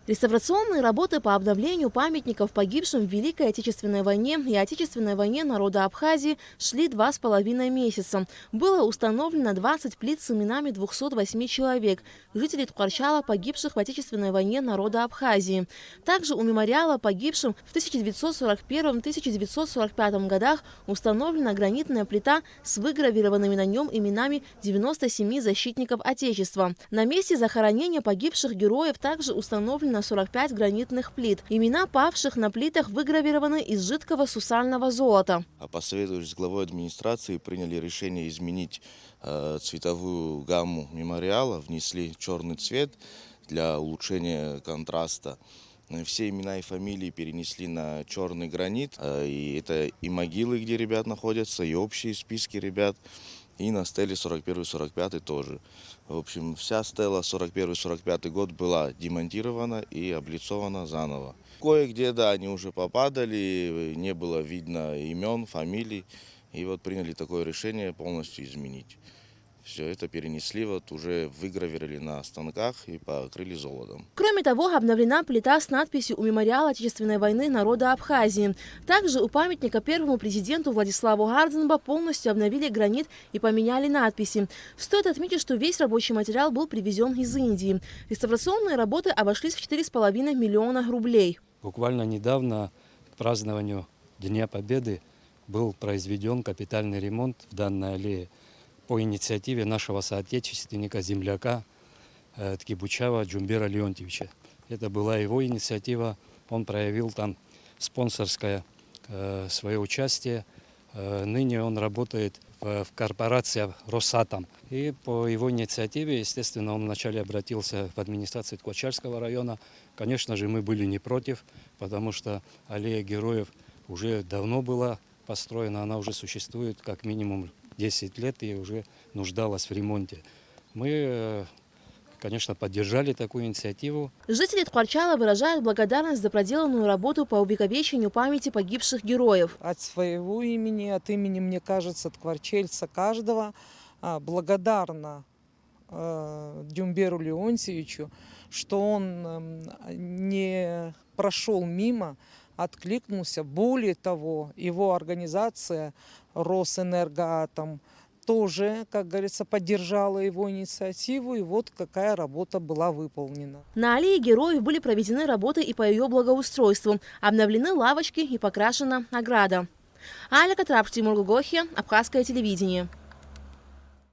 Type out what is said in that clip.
Реставрационные работы по обновлению памятников погибшим в Великой Отечественной войне и Отечественной войне народа Абхазии шли 2,5 месяца. Было установлено 20 плит с именами 208 человек, жителей Ткварчала, погибших в Отечественной войне народа Абхазии. Также у мемориала погибшим в 1941-1945 годах установлена гранитная плита с выгравированными на нем именами 97 защитников Отечества. На месте захоронения погибших героев также установлено 45 гранитных плит. Имена павших на плитах выгравированы из жидкого сусального золота. Посоветовавшись с главой администрации, приняли решение изменить цветовую гамму мемориала, внесли черный цвет для улучшения контраста. Все имена и фамилии перенесли на черный гранит. И это и могилы, где ребят находятся, и общие списки ребят. И на стеле 41-45 тоже. В общем, вся стела 41-45 год была демонтирована и облицована заново. Кое-где, да, они уже попадали, не было видно имен, фамилий. И вот приняли такое решение полностью изменить. Все это перенесли, вот уже выгравировали на станках и покрыли золотом. Кроме того, обновлена плита с надписью «У мемориала Отечественной войны народа Абхазии». Также у памятника первому президенту Владиславу Гардзенбо полностью обновили гранит и поменяли надписи. Стоит отметить, что весь рабочий материал был привезен из Индии. Реставрационные работы обошлись в 4,5 миллиона рублей. Буквально недавно к празднованию Дня Победы был произведен капитальный ремонт в данной аллее по инициативе нашего соотечественника, земляка Ткибучава Джумбера Леонтьевича. Это была его инициатива, он проявил там спонсорское свое участие. Ныне он работает в корпорации «Росатом». И по его инициативе, естественно, он вначале обратился в администрацию Ткварчальского района. Конечно же, мы были не против, потому что аллея героев уже давно была построена, она уже существует как минимум 10 лет и уже нуждалась в ремонте. Мы, конечно, поддержали такую инициативу. Жители Ткварчала выражают благодарность за проделанную работу по увековечению памяти погибших героев. От своего имени, от имени, мне кажется, ткварчельца каждого благодарна Джумберу Леонтьевичу, что он не прошел мимо, откликнулся. Более того, его организация Росэнергоатом тоже, как говорится, поддержала его инициативу, и вот какая работа была выполнена. На аллее героев были проведены работы и по ее благоустройству. Обновлены лавочки и покрашена ограда. Аля Катрапш, Тимур Гугохи, Абхазское телевидение.